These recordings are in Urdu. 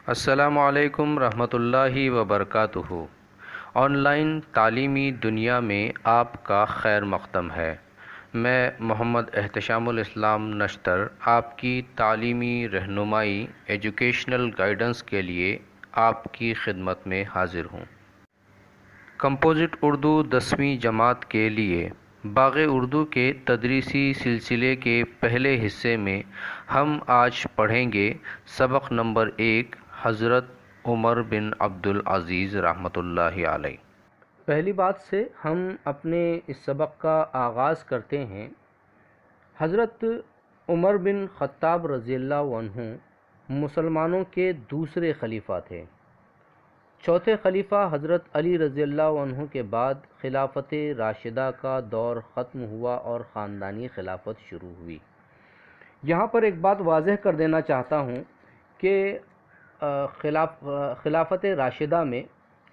السلام علیکم رحمۃ اللہ وبرکاتہ۔ آن لائن تعلیمی دنیا میں آپ کا خیر مقدم ہے۔ میں محمد احتشام الاسلام نشتر آپ کی تعلیمی رہنمائی ایجوکیشنل گائیڈنس کے لیے آپ کی خدمت میں حاضر ہوں۔ کمپوزٹ اردو 10ویں جماعت کے لیے باغ اردو کے تدریسی سلسلے کے پہلے حصے میں ہم آج پڑھیں گے سبق نمبر 1، حضرت عمر بن عبدالعزیز رحمۃ اللہ علیہ۔ پہلی بات سے ہم اپنے اس سبق کا آغاز کرتے ہیں۔ حضرت عمر بن خطاب رضی اللہ عنہ مسلمانوں کے دوسرے خلیفہ تھے۔ چوتھے خلیفہ حضرت علی رضی اللہ عنہ کے بعد خلافت راشدہ کا دور ختم ہوا اور خاندانی خلافت شروع ہوئی۔ یہاں پر ایک بات واضح کر دینا چاہتا ہوں کہ خلافت راشدہ میں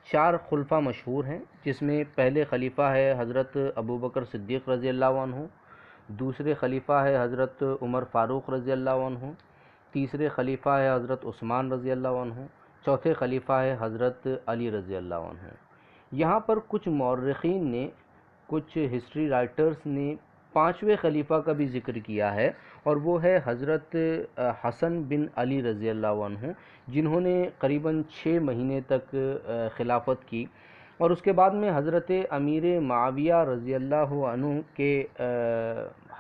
4 خلفاء مشہور ہیں، جس میں پہلے خلیفہ ہے حضرت ابوبکر صدیق رضی اللہ عنہ، دوسرے خلیفہ ہے حضرت عمر فاروق رضی اللہ عنہ، تیسرے خلیفہ ہے حضرت عثمان رضی اللہ عنہ، چوتھے خلیفہ ہے حضرت علی رضی اللہ عنہ۔ یہاں پر کچھ مورخین نے، کچھ ہسٹری رائٹرز نے 5ویں خلیفہ کا بھی ذکر کیا ہے، اور وہ ہے حضرت حسن بن علی رضی اللہ عنہ، جنہوں نے قریباً 6 مہینے تک خلافت کی، اور اس کے بعد میں حضرت امیر معاویہ رضی اللہ عنہ کے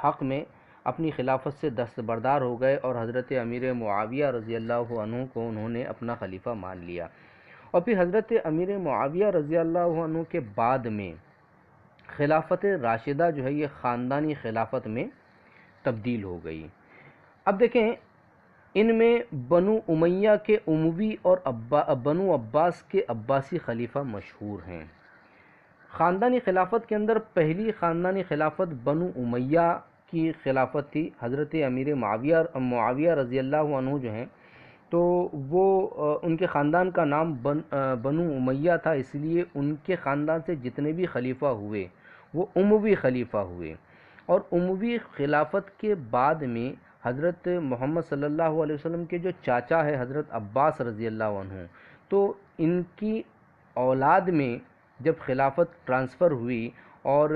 حق میں اپنی خلافت سے دستبردار ہو گئے، اور حضرت امیر معاویہ رضی اللہ عنہ کو انہوں نے اپنا خلیفہ مان لیا۔ اور پھر حضرت امیر معاویہ رضی اللہ عنہ کے بعد میں خلافت راشدہ جو ہے یہ خاندانی خلافت میں تبدیل ہو گئی۔ اب دیکھیں، ان میں بنو امیہ کے اموی اور بنو عباس کے عباسی خلیفہ مشہور ہیں۔ خاندانی خلافت کے اندر پہلی خاندانی خلافت بنو امیہ کی خلافت تھی۔ حضرت امیر معاویہ رضی اللہ عنہ جو ہیں تو وہ ان کے خاندان کا نام بنو امیہ تھا، اس لیے ان کے خاندان سے جتنے بھی خلیفہ ہوئے وہ اموی خلیفہ ہوئے۔ اور اموی خلافت کے بعد میں حضرت محمد صلی اللہ علیہ وسلم کے جو چاچا ہے حضرت عباس رضی اللہ عنہ، تو ان کی اولاد میں جب خلافت ٹرانسفر ہوئی اور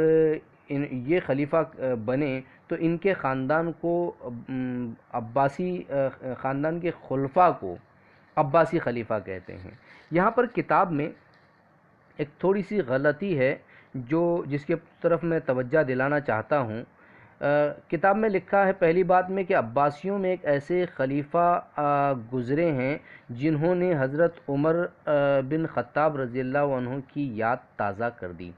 یہ خلیفہ بنے، تو ان کے خاندان کو عباسی خاندان کے خلفاء کو عباسی خلیفہ کہتے ہیں۔ یہاں پر کتاب میں ایک تھوڑی سی غلطی ہے جس کے طرف میں توجہ دلانا چاہتا ہوں۔ کتاب میں لکھا ہے پہلی بات میں کہ عباسیوں میں ایک ایسے خلیفہ گزرے ہیں جنہوں نے حضرت عمر بن خطاب رضی اللہ عنہ کی یاد تازہ کر دی۔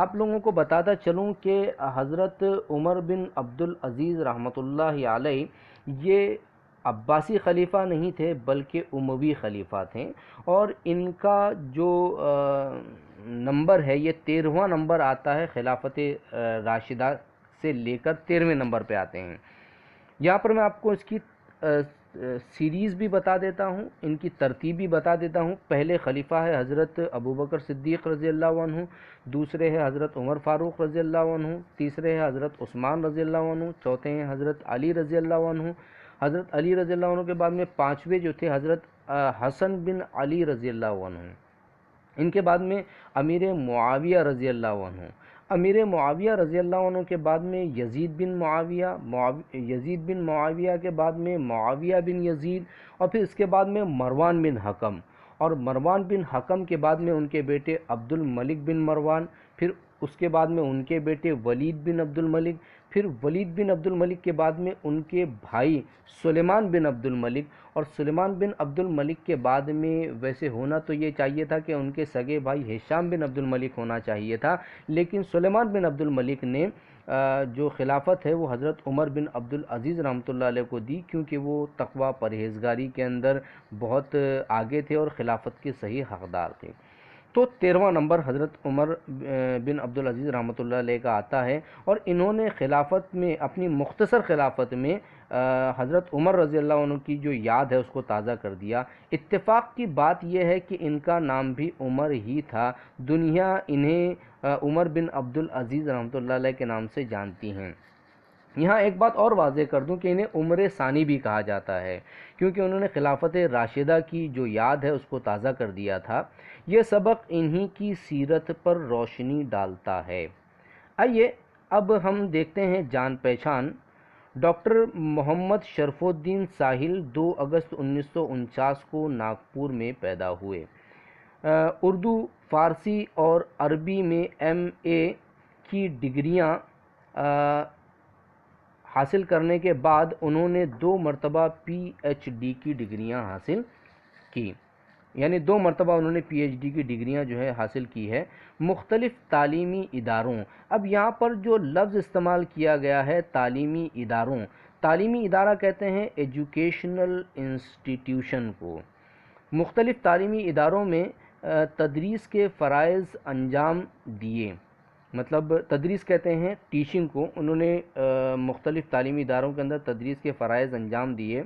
آپ لوگوں کو بتاتا چلوں کہ حضرت عمر بن عبدالعزیز رحمۃ اللہ علیہ یہ عباسی خلیفہ نہیں تھے بلکہ اموی خلیفہ تھے، اور ان کا جو نمبر ہے یہ 13واں نمبر آتا ہے، خلافت راشدہ سے لے کر 13ویں نمبر پہ آتے ہیں۔ یہاں پر میں آپ کو اس کی سیریز بھی بتا دیتا ہوں، ان کی ترتیب بھی بتا دیتا ہوں۔ پہلے خلیفہ ہے حضرت ابوبکر صدیق رضی اللہ عنہ، دوسرے ہے حضرت عمر فاروق رضی اللہ عنہ، تیسرے ہے حضرت عثمان رضی اللہ عنہ، چوتھے ہیں حضرت علی رضی اللہ عنہ۔ حضرت علی رضی اللہ عنہ کے بعد میں 5ویں جو تھے حضرت حسن بن علی رضی اللہ عنہ۔ ان کے بعد میں امیر معاویہ رضی اللہ عنہ۔ امیر معاویہ رضی اللہ عنہ کے بعد میں یزید بن معاویہ کے بعد میں معاویہ بن یزید، اور پھر اس کے بعد میں مروان بن حکم، اور مروان بن حکم کے بعد میں ان کے بیٹے عبد الملک بن مروان، پھر اس کے بعد میں ان کے بیٹے ولید بن عبد الملک، پھر ولید بن عبد الملک کے بعد میں ان کے بھائی سلیمان بن عبد الملک، اور سلیمان بن عبد الملک کے بعد میں ویسے ہونا تو یہ چاہیے تھا کہ ان کے سگے بھائی ہشام بن عبد الملک ہونا چاہیے تھا، لیکن سلیمان بن عبد الملک نے جو خلافت ہے وہ حضرت عمر بن عبدالعزیز رحمۃ اللہ علیہ کو دی، کیونکہ وہ تقوی پرہیزگاری کے اندر بہت آگے تھے اور خلافت کے صحیح حقدار تھے۔ تو 13واں نمبر حضرت عمر بن عبدالعزیز رحمۃ اللہ علیہ کا آتا ہے، اور انہوں نے خلافت میں، اپنی مختصر خلافت میں حضرت عمر رضی اللہ عنہ کی جو یاد ہے اس کو تازہ کر دیا۔ اتفاق کی بات یہ ہے کہ ان کا نام بھی عمر ہی تھا، دنیا انہیں عمر بن عبدالعزیز رحمۃ اللہ علیہ کے نام سے جانتی ہیں۔ یہاں ایک بات اور واضح کر دوں کہ انہیں عمر ثانی بھی کہا جاتا ہے، کیونکہ انہوں نے خلافت راشدہ کی جو یاد ہے اس کو تازہ کر دیا تھا۔ یہ سبق انہی کی سیرت پر روشنی ڈالتا ہے۔ آئیے اب ہم دیکھتے ہیں جان پہچان۔ ڈاکٹر محمد شرف الدین ساحل 2 اگست 1949 کو ناگپور میں پیدا ہوئے۔ اردو، فارسی اور عربی میں MA کی ڈگریاں حاصل کرنے کے بعد انہوں نے 2 مرتبہ PhD کی ڈگریاں حاصل کی، یعنی 2 مرتبہ انہوں نے PhD کی ڈگریاں جو ہے حاصل کی ہے مختلف تعلیمی اداروں۔ اب یہاں پر جو لفظ استعمال کیا گیا ہے تعلیمی اداروں، تعلیمی ادارہ کہتے ہیں ایجوکیشنل انسٹیٹیوشن کو۔ مختلف تعلیمی اداروں میں تدریس کے فرائض انجام دیے، مطلب تدریس کہتے ہیں ٹیچنگ کو، انہوں نے مختلف تعلیمی اداروں کے اندر تدریس کے فرائض انجام دیے۔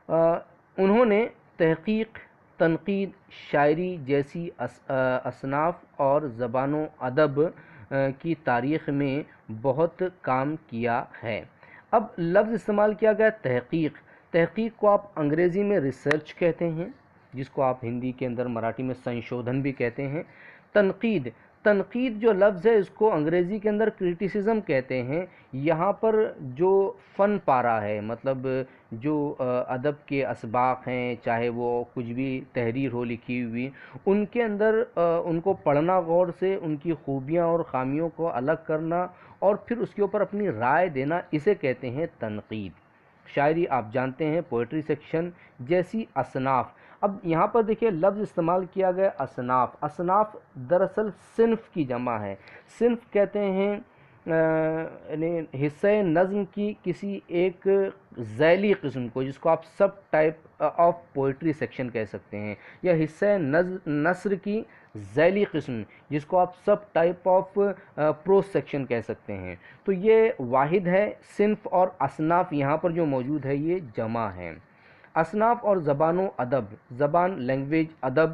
انہوں نے تحقیق، تنقید، شاعری جیسی اصناف اور زبان و ادب کی تاریخ میں بہت کام کیا ہے۔ اب لفظ استعمال کیا گیا تحقیق۔ تحقیق کو آپ انگریزی میں ریسرچ کہتے ہیں، جس کو آپ ہندی کے اندر مراٹھی میں سنشودھن بھی کہتے ہیں۔ تنقید، تنقید جو لفظ ہے اس کو انگریزی کے اندر کرٹیسزم کہتے ہیں۔ یہاں پر جو فن پارہ ہے، مطلب جو ادب کے اسباق ہیں، چاہے وہ کچھ بھی تحریر ہو لکھی ہوئی، ان کے اندر ان کو پڑھنا غور سے، ان کی خوبیاں اور خامیوں کو الگ کرنا اور پھر اس کے اوپر اپنی رائے دینا، اسے کہتے ہیں تنقید۔ شاعری آپ جانتے ہیں پوئٹری سیکشن جیسی اصناف۔ اب یہاں پر دیکھیں لفظ استعمال کیا گیا اصناف۔ اصناف دراصل صنف کی جمع ہے۔ صنف کہتے ہیں یعنی حصہ نظم کی کسی ایک ذیلی قسم کو، جس کو آپ سب ٹائپ آف پوئٹری سیکشن کہہ سکتے ہیں، یا حصہ نثر کی ذیلی قسم جس کو آپ سب ٹائپ آف پروز سیکشن کہہ سکتے ہیں۔ تو یہ واحد ہے صنف، اور اصناف یہاں پر جو موجود ہے یہ جمع ہے۔ اصناف اور زبان و ادب، زبان لینگویج، ادب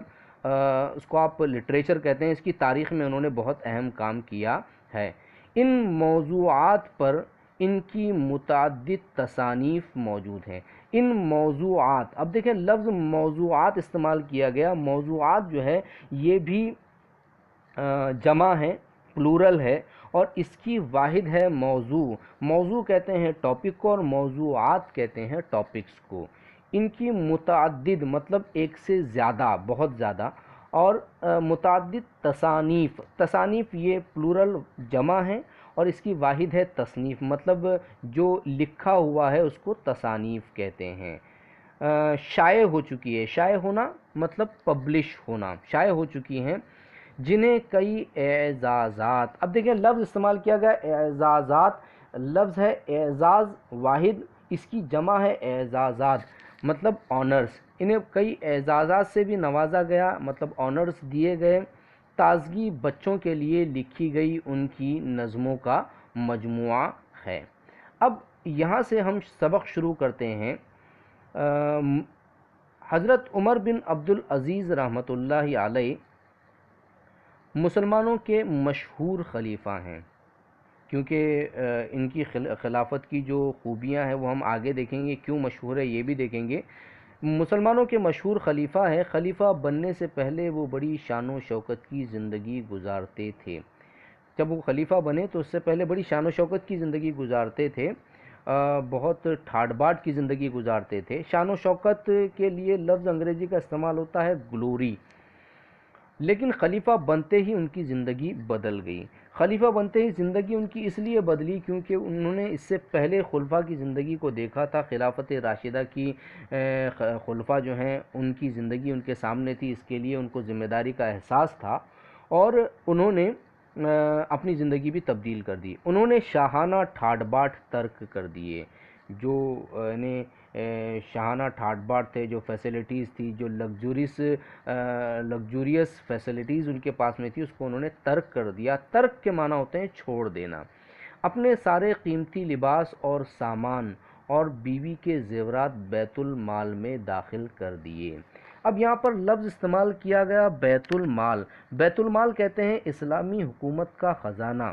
اس کو آپ لٹریچر کہتے ہیں، اس کی تاریخ میں انہوں نے بہت اہم کام کیا ہے۔ ان موضوعات پر ان کی متعدد تصانیف موجود ہیں۔ ان موضوعات، اب دیکھیں لفظ موضوعات استعمال کیا گیا، موضوعات جو ہے یہ بھی جمع ہے، پلورل ہے، اور اس کی واحد ہے موضوع۔ موضوع کہتے ہیں ٹاپک کو، اور موضوعات کہتے ہیں ٹاپکس کو۔ ان کی متعدد مطلب ایک سے زیادہ، بہت زیادہ، اور متعدد تصانیف، تصانیف یہ پلورل جمع ہے، اور اس کی واحد ہے تصنیف، مطلب جو لکھا ہوا ہے اس کو تصانیف کہتے ہیں۔ شائع ہو چکی ہے، شائع ہونا مطلب پبلش ہونا، شائع ہو چکی ہیں، جنہیں کئی اعزازات، اب دیکھیں لفظ استعمال کیا گیا اعزازات، لفظ ہے اعزاز واحد، اس کی جمع ہے اعزازات، مطلب آنرز، انہیں کئی اعزازات سے بھی نوازا گیا، مطلب آنرز دیے گئے۔ تازگی بچوں کے لیے لکھی گئی ان کی نظموں کا مجموعہ ہے۔ اب یہاں سے ہم سبق شروع کرتے ہیں۔ حضرت عمر بن عبدالعزیز رحمۃ اللہ علیہ مسلمانوں کے مشہور خلیفہ ہیں، کیونکہ ان کی خلافت کی جو خوبیاں ہیں وہ ہم آگے دیکھیں گے، کیوں مشہور ہے یہ بھی دیکھیں گے۔ مسلمانوں کے مشہور خلیفہ ہیں۔ خلیفہ بننے سے پہلے وہ بڑی شان و شوکت کی زندگی گزارتے تھے۔ جب وہ خلیفہ بنے تو اس سے پہلے بڑی شان و شوکت کی زندگی گزارتے تھے، بہت ٹھاٹ باٹ کی زندگی گزارتے تھے۔ شان و شوکت کے لیے لفظ انگریزی کا استعمال ہوتا ہے گلوری، لیکن خلیفہ بنتے ہی ان کی زندگی بدل گئی۔ خلیفہ بنتے ہی زندگی ان کی اس لیے بدلی کیونکہ انہوں نے اس سے پہلے خلفاء کی زندگی کو دیکھا تھا۔ خلافت راشدہ کی خلفاء جو ہیں ان کی زندگی ان کے سامنے تھی، اس کے لیے ان کو ذمہ داری کا احساس تھا، اور انہوں نے اپنی زندگی بھی تبدیل کر دی۔ انہوں نے شاہانہ ٹھاٹ باٹ ترک کر دیے، جو یعنی شاہانہ ٹھاٹ باٹ تھے، جو فیسلٹیز تھی، جو لگزوریس فیسلٹیز ان کے پاس میں تھی، اس کو انہوں نے ترک کر دیا۔ ترک کے معنی ہوتے ہیں چھوڑ دینا۔ اپنے سارے قیمتی لباس اور سامان اور بیوی کے زیورات بیت المال میں داخل کر دیے۔ اب یہاں پر لفظ استعمال کیا گیا بیت المال۔ بیت المال کہتے ہیں اسلامی حکومت کا خزانہ،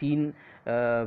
3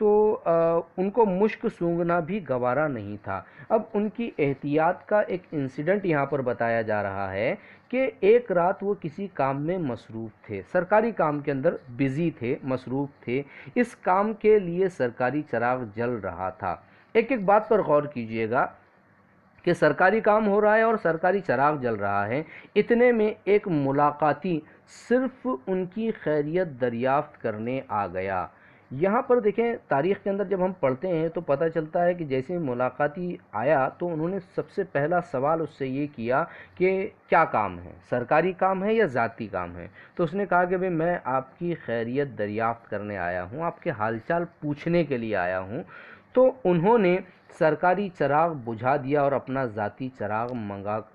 تو ان کو مشک سونگھنا بھی گوارا نہیں تھا۔ اب ان کی احتیاط کا ایک انسیڈنٹ یہاں پر بتایا جا رہا ہے کہ ایک رات وہ کسی کام میں مصروف تھے، سرکاری کام کے اندر بزی تھے، مصروف تھے، اس کام کے لیے سرکاری چراغ جل رہا تھا۔ ایک ایک بات پر غور کیجئے گا کہ سرکاری کام ہو رہا ہے اور سرکاری چراغ جل رہا ہے، اتنے میں ایک ملاقاتی صرف ان کی خیریت دریافت کرنے آ گیا۔ یہاں پر دیکھیں تاریخ کے اندر جب ہم پڑھتے ہیں تو پتہ چلتا ہے کہ جیسے ملاقاتی آیا تو انہوں نے سب سے پہلا سوال اس سے یہ کیا کہ کیا کام ہے، سرکاری کام ہے یا ذاتی کام ہے؟ تو اس نے کہا کہ میں آپ کی خیریت دریافت کرنے آیا ہوں، آپ کے حال چال پوچھنے کے لیے آیا ہوں۔ تو انہوں نے سرکاری چراغ بجھا دیا اور اپنا ذاتی چراغ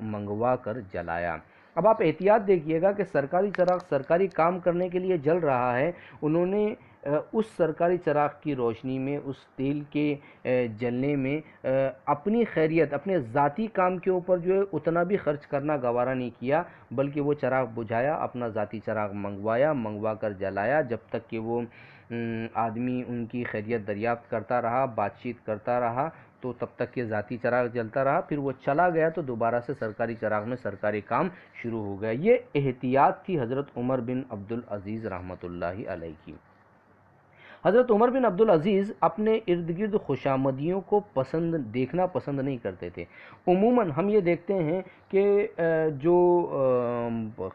منگوا کر جلایا۔ اب آپ احتیاط دیکھیے گا کہ سرکاری چراغ سرکاری کام کرنے کے لیے جل رہا ہے، انہوں نے اس سرکاری چراغ کی روشنی میں، اس تیل کے جلنے میں اپنی خیریت، اپنے ذاتی کام کے اوپر جو ہے اتنا بھی خرچ کرنا گوارا نہیں کیا، بلکہ وہ چراغ بجھایا، اپنا ذاتی چراغ منگوا کر جلایا، جب تک کہ وہ آدمی ان کی خیریت دریافت کرتا رہا، بات چیت کرتا رہا، تو تب تک کہ ذاتی چراغ جلتا رہا، پھر وہ چلا گیا تو دوبارہ سے سرکاری چراغ میں سرکاری کام شروع ہو گیا۔ یہ احتیاط تھی حضرت عمر بن عبدالعزیز رحمۃ اللہ علیہ کی۔ حضرت عمر بن عبدالعزیز اپنے ارد گرد خوشامدیوں کو دیکھنا پسند نہیں کرتے تھے۔ عموماً ہم یہ دیکھتے ہیں کہ جو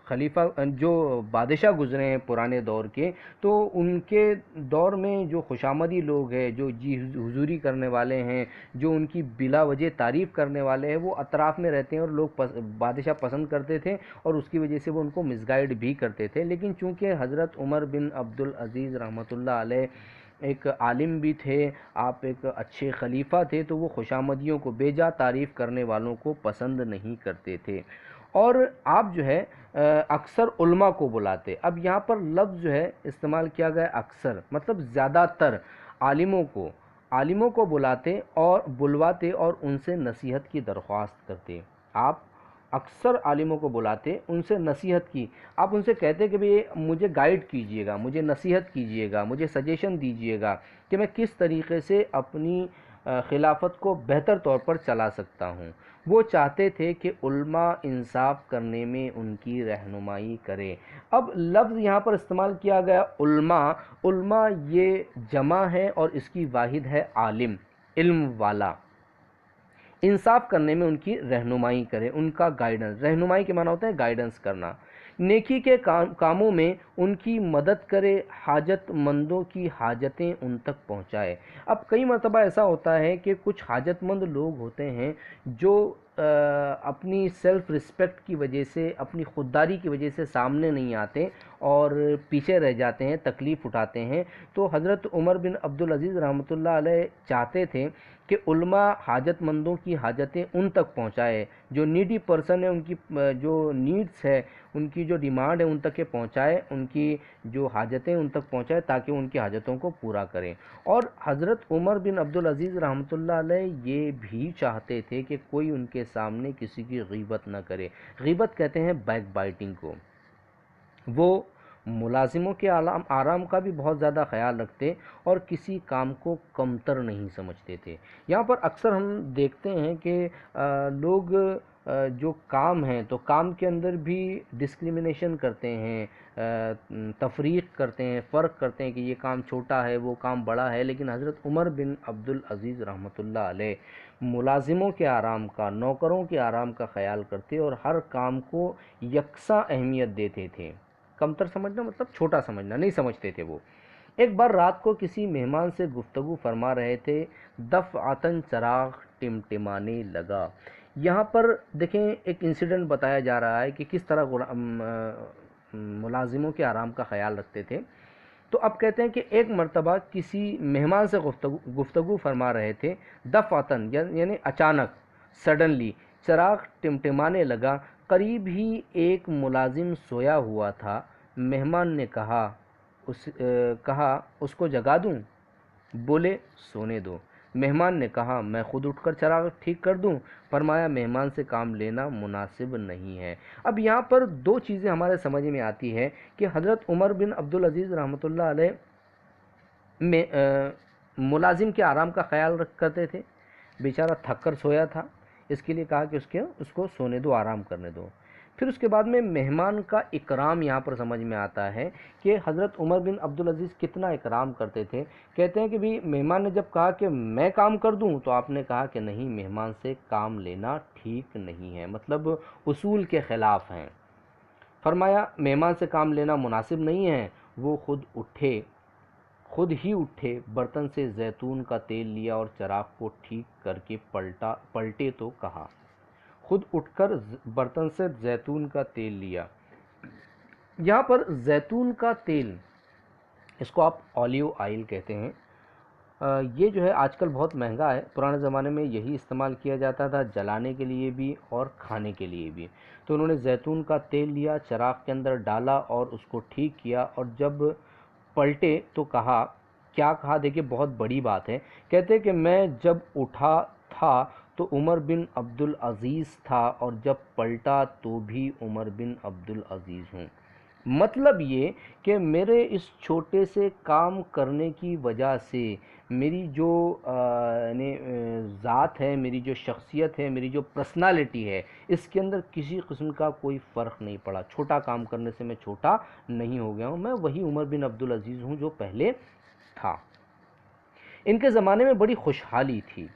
خلیفہ، جو بادشاہ گزرے ہیں پرانے دور کے، تو ان کے دور میں جو خوشامدی لوگ ہیں، جو جی حضوری کرنے والے ہیں، جو ان کی بلا وجہ تعریف کرنے والے ہیں، وہ اطراف میں رہتے ہیں اور لوگ بادشاہ پسند کرتے تھے اور اس کی وجہ سے وہ ان کو مس گائیڈ بھی کرتے تھے۔ لیکن چونکہ حضرت عمر بن عبدالعزیز رحمۃ اللہ علیہ ایک عالم بھی تھے، آپ ایک اچھے خلیفہ تھے، تو وہ خوشامدیوں کو، بیجا تعریف کرنے والوں کو پسند نہیں کرتے تھے، اور آپ جو ہے اکثر علماء کو بلاتے۔ اب یہاں پر لفظ جو ہے استعمال کیا گیا اکثر، مطلب زیادہ تر عالموں کو بلواتے اور ان سے نصیحت کی درخواست کرتے۔ آپ اکثر عالموں کو بلاتے، ان سے نصیحت کی، آپ ان سے کہتے کہ بھئی مجھے گائیڈ کیجئے گا، مجھے نصیحت کیجئے گا، مجھے سجیشن دیجئے گا کہ میں کس طریقے سے اپنی خلافت کو بہتر طور پر چلا سکتا ہوں۔ وہ چاہتے تھے کہ علماء انصاف کرنے میں ان کی رہنمائی کرے۔ اب لفظ یہاں پر استعمال کیا گیا علماء یہ جمع ہے اور اس کی واحد ہے عالم، علم والا۔ انصاف کرنے میں ان کی رہنمائی کرے، ان کا گائیڈنس، رہنمائی کے معنی ہوتا ہے گائیڈنس کرنا، نیکی کے کاموں میں ان کی مدد کرے، حاجت مندوں کی حاجتیں ان تک پہنچائے۔ اب کئی مرتبہ ایسا ہوتا ہے کہ کچھ حاجت مند لوگ ہوتے ہیں جو اپنی سیلف رسپیکٹ کی وجہ سے، اپنی خودداری کی وجہ سے سامنے نہیں آتے اور پیچھے رہ جاتے ہیں، تکلیف اٹھاتے ہیں۔ تو حضرت عمر بن عبدالعزیز رحمۃ اللہ علیہ چاہتے تھے کہ علماء حاجت مندوں کی حاجتیں ان تک پہنچائے، جو نیڈی پرسن ہے، ان کی جو نیڈس ہے، ان کی جو ڈیمانڈ ہے ان تک پہنچائے، ان کی جو حاجتیں ان تک پہنچائے تاکہ ان کی حاجتوں کو پورا کریں۔ اور حضرت عمر بن عبدالعزیز رحمۃ اللہ علیہ یہ بھی چاہتے تھے کہ کوئی ان کے سامنے کسی کی غیبت نہ کرے۔ غیبت کہتے ہیں بیک بائٹنگ کو۔ وہ ملازموں کے آرام کا بھی بہت زیادہ خیال رکھتے اور کسی کام کو کمتر نہیں سمجھتے تھے۔ یہاں پر اکثر ہم دیکھتے ہیں کہ لوگ جو کام ہیں تو کام کے اندر بھی ڈسکریمنیشن کرتے ہیں، تفریق کرتے ہیں، فرق کرتے ہیں کہ یہ کام چھوٹا ہے، وہ کام بڑا ہے۔ لیکن حضرت عمر بن عبدالعزیز رحمۃ اللہ علیہ ملازموں کے آرام کا، نوکروں کے آرام کا خیال کرتے اور ہر کام کو یکساں اہمیت دیتے تھے۔ کمتر سمجھنا مطلب چھوٹا سمجھنا نہیں سمجھتے تھے وہ۔ ایک بار رات کو کسی مہمان سے گفتگو فرما رہے تھے، دفعتاً چراغ ٹمٹمانے لگا۔ یہاں پر دیکھیں ایک انسیڈنٹ بتایا جا رہا ہے کہ کس طرح ملازموں کے آرام کا خیال رکھتے تھے۔ تو اب کہتے ہیں کہ ایک مرتبہ کسی مہمان سے گفتگو فرما رہے تھے، دفعتاً یعنی اچانک، سڈنلی چراغ ٹمٹمانے لگا، قریب ہی ایک ملازم سویا ہوا تھا۔ مہمان نے کہا اس کو جگا دوں؟ بولے سونے دو۔ مہمان نے کہا میں خود اٹھ کر چراغ ٹھیک کر دوں؟ فرمایا میں سے کام لینا مناسب نہیں ہے۔ اب یہاں پر دو چیزیں ہمارے سمجھ میں آتی ہے کہ حضرت عمر بن عبدالعزیز رحمۃ اللہ علیہ ملازم کے آرام کا خیال کرتے تھے، بیچارہ تھک کر سویا تھا، اس کے لیے کہا کہ اس کو سونے دو، آرام کرنے دو۔ پھر اس کے بعد میں مہمان کا اکرام یہاں پر سمجھ میں آتا ہے کہ حضرت عمر بن عبدالعزیز کتنا اکرام کرتے تھے۔ کہتے ہیں کہ بھی مہمان نے جب کہا کہ میں کام کر دوں تو آپ نے کہا کہ نہیں، مہمان سے کام لینا ٹھیک نہیں ہے، مطلب اصول کے خلاف ہیں۔ فرمایا مہمان سے کام لینا مناسب نہیں ہے۔ وہ خود ہی اٹھے، برتن سے زیتون کا تیل لیا اور چراغ کو ٹھیک کر کے پلٹے تو کہا۔ خود اٹھ کر برتن سے زیتون کا تیل لیا۔ یہاں پر زیتون کا تیل، اس کو آپ اولیو آئل کہتے ہیں، یہ جو ہے آج کل بہت مہنگا ہے۔ پرانے زمانے میں یہی استعمال کیا جاتا تھا، جلانے کے لیے بھی اور کھانے کے لیے بھی۔ تو انہوں نے زیتون کا تیل لیا، چراغ کے اندر ڈالا اور اس کو ٹھیک کیا، اور جب پلٹے تو کہا، کیا کہا دیکھیں، بہت بڑی بات ہے۔ کہتے کہ میں جب اٹھا تھا تو عمر بن عبدالعزیز تھا، اور جب پلٹا تو بھی عمر بن عبدالعزیز ہوں۔ مطلب یہ کہ میرے اس چھوٹے سے کام کرنے کی وجہ سے میری جو ذات ہے، میری جو شخصیت ہے، میری جو پرسنالٹی ہے، اس کے اندر کسی قسم کا کوئی فرق نہیں پڑا۔ چھوٹا کام کرنے سے میں چھوٹا نہیں ہو گیا ہوں، میں وہی عمر بن عبدالعزیز ہوں جو پہلے تھا۔ ان کے زمانے میں بڑی خوشحالی تھی۔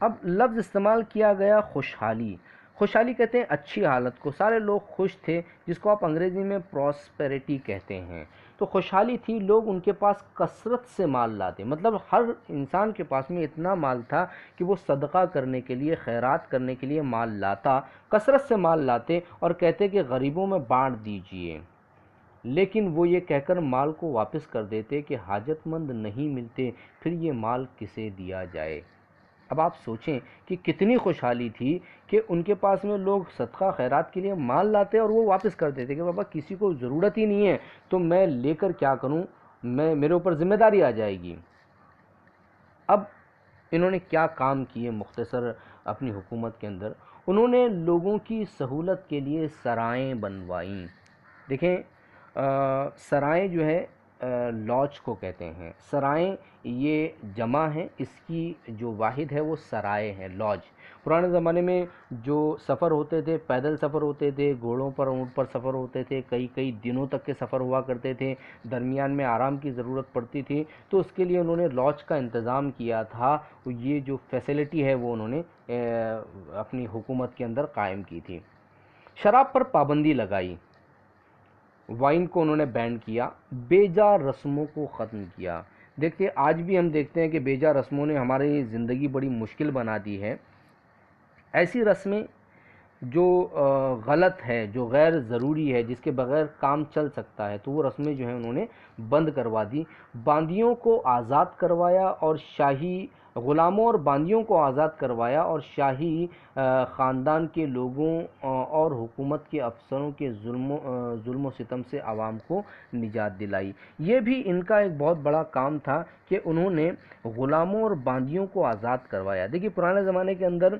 اب لفظ استعمال کیا گیا خوشحالی۔ خوشحالی کہتے ہیں اچھی حالت کو، سارے لوگ خوش تھے، جس کو آپ انگریزی میں پراسپیرٹی کہتے ہیں۔ تو خوشحالی تھی، لوگ ان کے پاس کثرت سے مال لاتے، مطلب ہر انسان کے پاس میں اتنا مال تھا کہ وہ صدقہ کرنے کے لیے، خیرات کرنے کے لیے مال لاتا، کثرت سے مال لاتے اور کہتے کہ غریبوں میں بانٹ دیجئے۔ لیکن وہ یہ کہہ کر مال کو واپس کر دیتے کہ حاجت مند نہیں ملتے، پھر یہ مال کسے دیا جائے۔ اب آپ سوچیں کہ کتنی خوشحالی تھی کہ ان کے پاس میں لوگ صدقہ خیرات کے لیے مال لاتے اور وہ واپس کر دیتے کہ بابا کسی کو ضرورت ہی نہیں ہے تو میں لے کر کیا کروں، میرے اوپر ذمہ داری آ جائے گی۔ اب انہوں نے کیا کام کیے مختصر اپنی حکومت کے اندر؟ انہوں نے لوگوں کی سہولت کے لیے سرائیں بنوائیں۔ دیکھیں سرائیں جو ہے لاج کو کہتے ہیں، سرائیں یہ جمع ہے، اس کی جو واحد ہے وہ سرائے ہے، لاج۔ پرانے زمانے میں جو سفر ہوتے تھے، پیدل سفر ہوتے تھے، گھوڑوں پر، اونٹ پر سفر ہوتے تھے، کئی دنوں تک کے سفر ہوا کرتے تھے، درمیان میں آرام کی ضرورت پڑتی تھی، تو اس کے لیے انہوں نے لاج کا انتظام کیا تھا۔ یہ جو فیسلٹی ہے وہ انہوں نے اپنی حکومت کے اندر قائم کی تھی۔ شراب پر پابندی لگائی، وائن کو انہوں نے بین کیا، بیجا رسموں کو ختم کیا۔ دیکھتے آج بھی ہم دیکھتے ہیں کہ بیجا رسموں نے ہماری زندگی بڑی مشکل بنا دی ہے۔ ایسی رسمیں جو غلط ہے، جو غیر ضروری ہے، جس کے بغیر کام چل سکتا ہے، تو وہ رسمیں جو ہیں انہوں نے بند کروا دی۔ باندیوں کو آزاد کروایا اور شاہی غلاموں اور باندیوں کو آزاد کروایا اور شاہی خاندان کے لوگوں اور حکومت کے افسروں کے ظلم و ستم سے عوام کو نجات دلائی۔ یہ بھی ان کا ایک بہت بڑا کام تھا کہ انہوں نے غلاموں اور باندیوں کو آزاد کروایا۔ دیکھیے پرانے زمانے کے اندر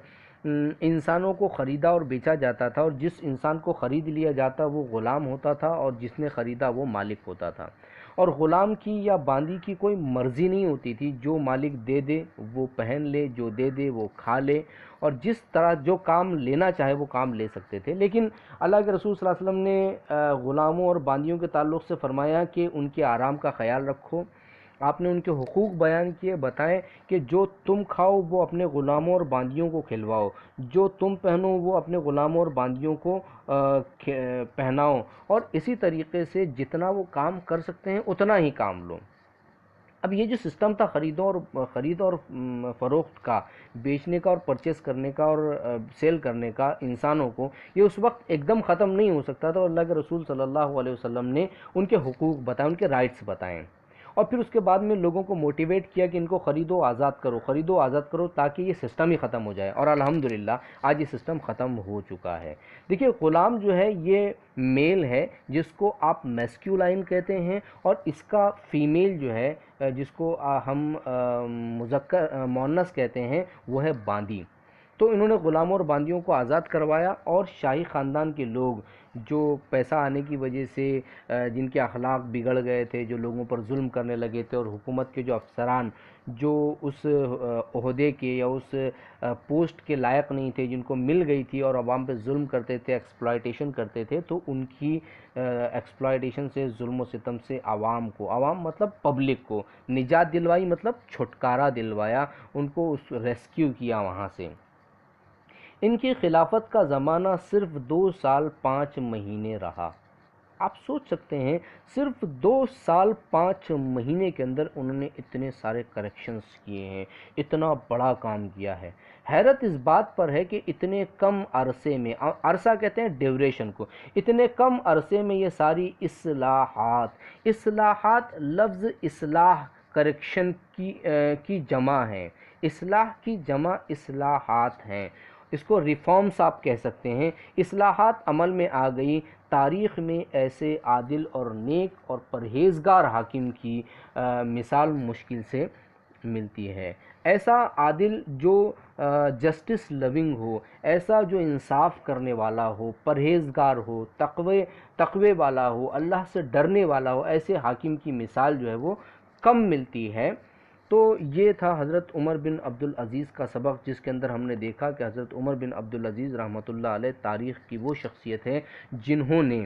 انسانوں کو خریدا اور بیچا جاتا تھا، اور جس انسان کو خرید لیا جاتا وہ غلام ہوتا تھا، اور جس نے خریدا وہ مالک ہوتا تھا۔ اور غلام کی یا باندی کی کوئی مرضی نہیں ہوتی تھی، جو مالک دے دے وہ پہن لے، جو دے دے وہ کھا لے، اور جس طرح جو کام لینا چاہے وہ کام لے سکتے تھے۔ لیکن اللہ کے رسول صلی اللہ علیہ وسلم نے غلاموں اور باندیوں کے تعلق سے فرمایا کہ ان کے آرام کا خیال رکھو۔ آپ نے ان کے حقوق بیان کیے، بتائیں کہ جو تم کھاؤ وہ اپنے غلاموں اور باندیوں کو کھلواؤ، جو تم پہنو وہ اپنے غلاموں اور باندیوں کو پہناؤ، اور اسی طریقے سے جتنا وہ کام کر سکتے ہیں اتنا ہی کام لو۔ اب یہ جو سسٹم تھا خرید اور فروخت کا، بیچنے کا اور پرچیز کرنے کا اور سیل کرنے کا انسانوں کو، یہ اس وقت ایک دم ختم نہیں ہو سکتا تھا، اور اللہ کے رسول صلی اللہ علیہ وسلم نے ان کے حقوق بتائے، ان کے رائٹس بتائیں، اور پھر اس کے بعد میں لوگوں کو موٹیویٹ کیا کہ ان کو خریدو آزاد کرو، خریدو آزاد کرو، تاکہ یہ سسٹم ہی ختم ہو جائے، اور الحمدللہ آج یہ سسٹم ختم ہو چکا ہے۔ دیکھیے غلام جو ہے یہ میل ہے، جس کو آپ میسکیولائن کہتے ہیں، اور اس کا فیمیل جو ہے جس کو ہم مذکر مؤنث کہتے ہیں وہ ہے باندی۔ تو انہوں نے غلاموں اور باندیوں کو آزاد کروایا، اور شاہی خاندان کے لوگ جو پیسہ آنے کی وجہ سے جن کے اخلاق بگڑ گئے تھے، جو لوگوں پر ظلم کرنے لگے تھے، اور حکومت کے جو افسران جو اس عہدے کے یا اس پوسٹ کے لائق نہیں تھے، جن کو مل گئی تھی اور عوام پہ ظلم کرتے تھے، ایکسپلائٹیشن کرتے تھے، تو ان کی ایکسپلائٹیشن سے، ظلم و ستم سے عوام مطلب پبلک کو نجات دلوائی، مطلب چھٹکارا دلوایا، ان کو اس ریسکیو کیا وہاں سے۔ ان کی خلافت کا زمانہ صرف 2 سال 5 مہینے رہا۔ آپ سوچ سکتے ہیں صرف 2 سال 5 مہینے کے اندر انہوں نے اتنے سارے کریکشنز کیے ہیں، اتنا بڑا کام کیا ہے۔ حیرت اس بات پر ہے کہ اتنے کم عرصے میں، عرصہ کہتے ہیں ڈیوریشن کو، اتنے کم عرصے میں یہ ساری اصلاحات لفظ اصلاح کریکشن کی جمع ہے، اصلاح کی جمع اصلاحات ہیں، اس کو ریفارمز آپ کہہ سکتے ہیں۔ اصلاحات عمل میں آ گئی، تاریخ میں ایسے عادل اور نیک اور پرہیزگار حاکم کی مثال مشکل سے ملتی ہے۔ ایسا عادل جو جسٹس لونگ ہو، ایسا جو انصاف کرنے والا ہو، پرہیزگار ہو، تقوی والا ہو، اللہ سے ڈرنے والا ہو، ایسے حاکم کی مثال جو ہے وہ کم ملتی ہے۔ تو یہ تھا حضرت عمر بن عبدالعزیز کا سبق، جس کے اندر ہم نے دیکھا کہ حضرت عمر بن عبدالعزیز رحمۃ اللہ علیہ تاریخ کی وہ شخصیت ہے جنہوں نے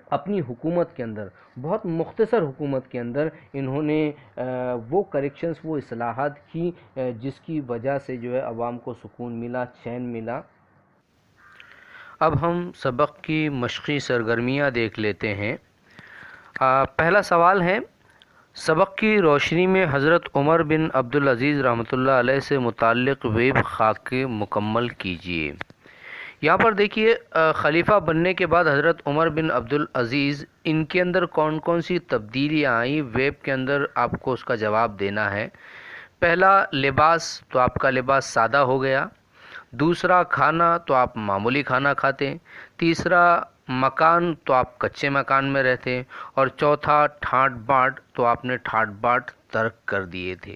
اپنی حکومت کے اندر، بہت مختصر حکومت کے اندر، انہوں نے وہ کریکشنز، وہ اصلاحات کی جس کی وجہ سے جو ہے عوام کو سکون ملا، چین ملا۔ اب ہم سبق کی مشقی سرگرمیاں دیکھ لیتے ہیں۔ پہلا سوال ہے، سبق کی روشنی میں حضرت عمر بن عبدالعزیز رحمۃ اللہ علیہ سے متعلق ویب خاکے مکمل کیجیے۔ یہاں پر دیکھیے خلیفہ بننے کے بعد حضرت عمر بن عبدالعزیز، ان کے اندر کون کون سی تبدیلیاں آئیں، ویب کے اندر آپ کو اس کا جواب دینا ہے۔ پہلا، لباس، تو آپ کا لباس سادہ ہو گیا۔ دوسرا، کھانا، تو آپ معمولی کھانا کھاتے۔ تیسرا، مکان، تو آپ کچے مکان میں رہتے۔ اور چوتھا، ٹھاٹ باٹ، تو آپ نے ٹھاٹ باٹ ترک کر دیے تھے۔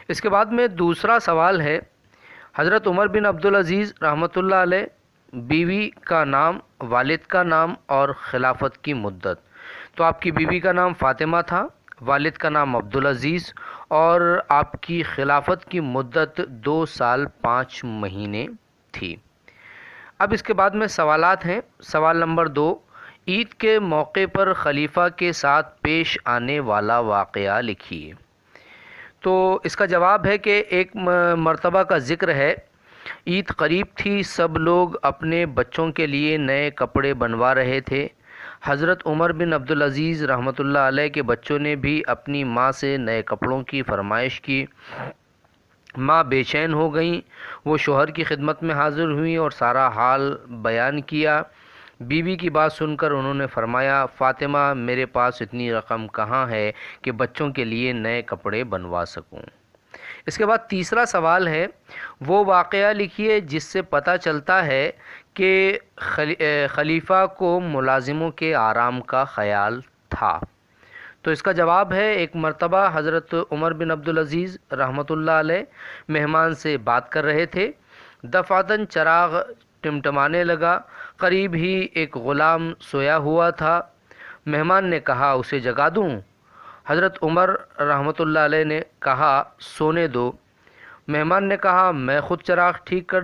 اس کے بعد میں دوسرا سوال ہے، حضرت عمر بن عبدالعزیز رحمۃ اللہ علیہ، بیوی کا نام، والد کا نام اور خلافت کی مدت۔ تو آپ کی بیوی کا نام فاطمہ تھا، والد کا نام عبدالعزیز، اور آپ کی خلافت کی مدت 2 سال 5 مہینے تھی۔ اب اس کے بعد میں سوالات ہیں۔ سوال نمبر 2، عید کے موقع پر خلیفہ کے ساتھ پیش آنے والا واقعہ لکھیے۔ تو اس کا جواب ہے کہ ایک مرتبہ کا ذکر ہے، عید قریب تھی، سب لوگ اپنے بچوں کے لیے نئے کپڑے بنوا رہے تھے۔ حضرت عمر بن عبدالعزیز رحمۃ اللہ علیہ کے بچوں نے بھی اپنی ماں سے نئے کپڑوں کی فرمائش کی۔ ماں بے چین ہو گئیں، وہ شوہر کی خدمت میں حاضر ہوئیں اور سارا حال بیان کیا۔ بیوی کی بات سن کر انہوں نے فرمایا، فاطمہ، میرے پاس اتنی رقم کہاں ہے کہ بچوں کے لیے نئے کپڑے بنوا سکوں۔ اس کے بعد تیسرا سوال ہے، وہ واقعہ لکھیے جس سے پتہ چلتا ہے کہ خلیفہ کو ملازموں کے آرام کا خیال تھا۔ تو اس کا جواب ہے، ایک مرتبہ حضرت عمر بن عبدالعزیز رحمۃ اللہ علیہ مہمان سے بات کر رہے تھے، دفعتاً چراغ ٹمٹمانے لگا، قریب ہی ایک غلام سویا ہوا تھا۔ مہمان نے کہا، اسے جگا دوں؟ حضرت عمر رحمۃ اللہ علیہ نے کہا، سونے دو۔ مہمان نے کہا، میں خود چراغ ٹھیک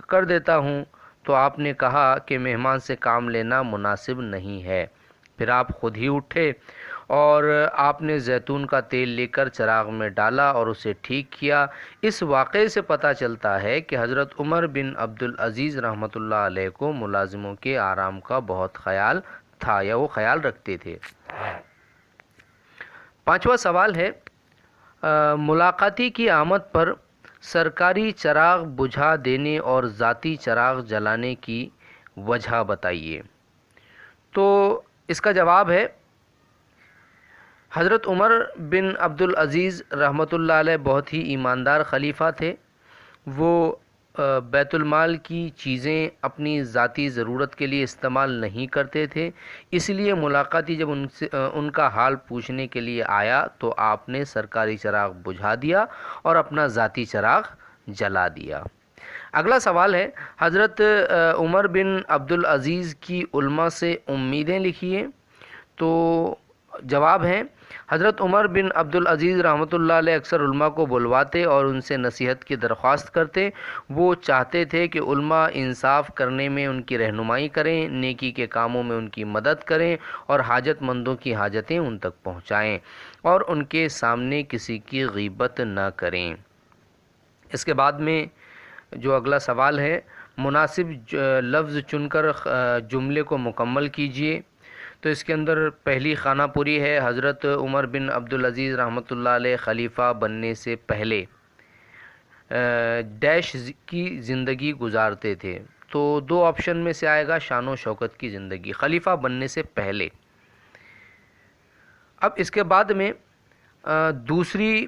کر دیتا ہوں۔ تو آپ نے کہا کہ مہمان سے کام لینا مناسب نہیں ہے۔ پھر آپ خود ہی اٹھے اور آپ نے زیتون کا تیل لے کر چراغ میں ڈالا اور اسے ٹھیک کیا۔ اس واقعے سے پتہ چلتا ہے کہ حضرت عمر بن عبدالعزیز رحمۃ اللہ علیہ کو ملازموں کے آرام کا بہت خیال تھا، یا وہ خیال رکھتے تھے۔ پانچواں سوال ہے، ملاقاتی کی آمد پر سرکاری چراغ بجھا دینے اور ذاتی چراغ جلانے کی وجہ بتائیے۔ تو اس کا جواب ہے، حضرت عمر بن عبدالعزیز رحمۃ اللہ علیہ بہت ہی ایماندار خلیفہ تھے۔ وہ بیت المال کی چیزیں اپنی ذاتی ضرورت کے لیے استعمال نہیں کرتے تھے، اس لیے ملاقاتی جب ان کا حال پوچھنے کے لیے آیا تو آپ نے سرکاری چراغ بجھا دیا اور اپنا ذاتی چراغ جلا دیا۔ اگلا سوال ہے حضرت عمر بن عبدالعزیز کی علماء سے امیدیں لکھیے. تو جواب ہے حضرت عمر بن عبدالعزیز رحمۃ اللہ علیہ اکثر علماء کو بلواتے اور ان سے نصیحت کی درخواست کرتے. وہ چاہتے تھے کہ علماء انصاف کرنے میں ان کی رہنمائی کریں، نیکی کے کاموں میں ان کی مدد کریں اور حاجت مندوں کی حاجتیں ان تک پہنچائیں اور ان کے سامنے کسی کی غیبت نہ کریں. اس کے بعد میں جو اگلا سوال ہے، مناسب لفظ چن کر جملے کو مکمل کیجیے. تو اس کے اندر پہلی خانہ پوری ہے حضرت عمر بن عبدالعزیز رحمۃ اللہ علیہ خلیفہ بننے سے پہلے ڈیش کی زندگی گزارتے تھے. تو دو آپشن میں سے آئے گا شان و شوکت کی زندگی، خلیفہ بننے سے پہلے. اب اس کے بعد میں دوسری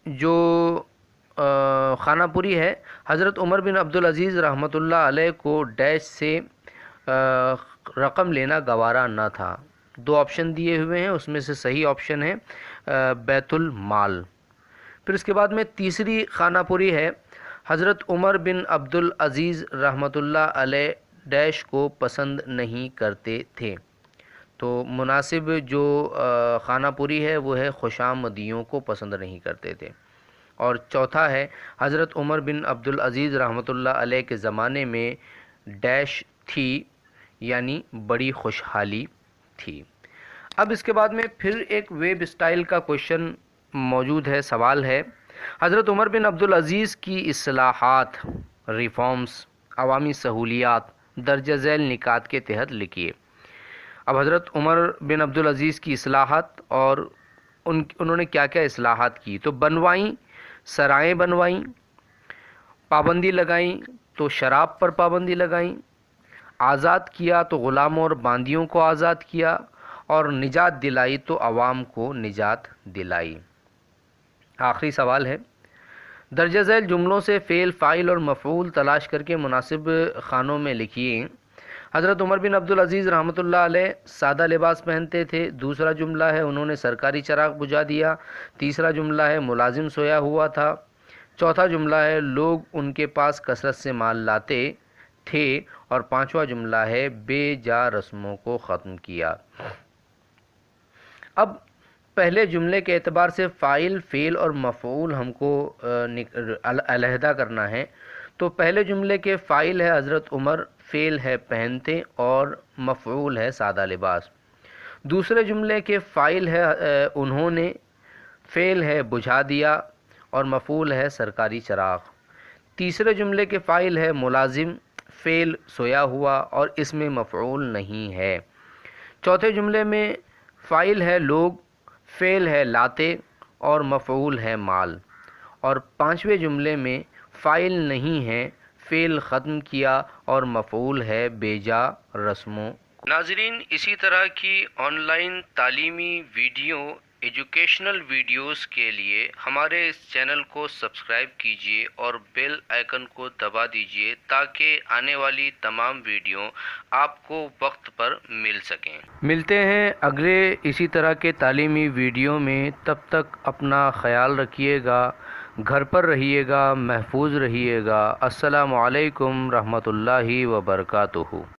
جو خانہ پوری ہے، حضرت عمر بن عبدالعزیز رحمۃ اللہ علیہ کو ڈیش سے رقم لینا گوارا نہ تھا. دو آپشن دیے ہوئے ہیں، اس میں سے صحیح آپشن ہے بیت المال. پھر اس کے بعد میں تیسری خانہ پوری ہے حضرت عمر بن عبدالعزیز رحمۃ اللہ علیہ ڈیش کو پسند نہیں کرتے تھے. تو مناسب جو خانہ پوری ہے وہ ہے خوشامدیوں کو پسند نہیں کرتے تھے. اور چوتھا ہے حضرت عمر بن عبدالعزیز رحمۃ اللہ علیہ کے زمانے میں ڈیش تھی، یعنی بڑی خوشحالی تھی. اب اس کے بعد میں پھر ایک ویب اسٹائل کا کوشچن موجود ہے، سوال ہے حضرت عمر بن عبدالعزیز کی اصلاحات، ریفارمز، عوامی سہولیات درجہ ذیل نکات کے تحت لکھیے. اب حضرت عمر بن عبدالعزیز کی اصلاحات اور انہوں نے کیا کیا اصلاحات کی. تو بنوائیں، سرائیں بنوائیں، پابندی لگائیں تو شراب پر پابندی لگائیں، آزاد کیا تو غلاموں اور باندیوں کو آزاد کیا، اور نجات دلائی تو عوام کو نجات دلائی. آخری سوال ہے درجہ ذیل جملوں سے فعل، فاعل اور مفعول تلاش کر کے مناسب خانوں میں لکھیے. حضرت عمر بن عبدالعزیز رحمۃ اللہ علیہ سادہ لباس پہنتے تھے. دوسرا جملہ ہے انہوں نے سرکاری چراغ بجھا دیا. تیسرا جملہ ہے ملازم سویا ہوا تھا. چوتھا جملہ ہے لوگ ان کے پاس کثرت سے مال لاتے تھے. اور پانچواں جملہ ہے بے جا رسموں کو ختم کیا. اب پہلے جملے کے اعتبار سے فاعل، فعل اور مفعول ہم کو علیحدہ کرنا ہے. تو پہلے جملے کے فاعل ہے حضرت عمر، فعل ہے پہنتے اور مفعول ہے سادہ لباس. دوسرے جملے کے فاعل ہے انہوں نے، فعل ہے بجھا دیا اور مفعول ہے سرکاری چراغ. تیسرے جملے کے فاعل ہے ملازم، فعل سویا ہوا اور اس میں مفعول نہیں ہے. چوتھے جملے میں فاعل ہے لوگ، فعل ہے لاتے اور مفعول ہے مال. اور پانچویں جملے میں فاعل نہیں ہے، فعل ختم کیا اور مفعول ہے بیجا رسموں. ناظرین، اسی طرح کی آن لائن تعلیمی ویڈیو، ایجوکیشنل ویڈیوز کے لیے ہمارے اس چینل کو سبسکرائب کیجیے اور بیل آئیکن کو دبا دیجیے تاکہ آنے والی تمام ویڈیو آپ کو وقت پر مل سکیں. ملتے ہیں اگلے اسی طرح کے تعلیمی ویڈیو میں. تب تک اپنا خیال رکھیے گا، گھر پر رہیے گا، محفوظ رہیے گا. السلام علیکم رحمۃ اللہ وبرکاتہ.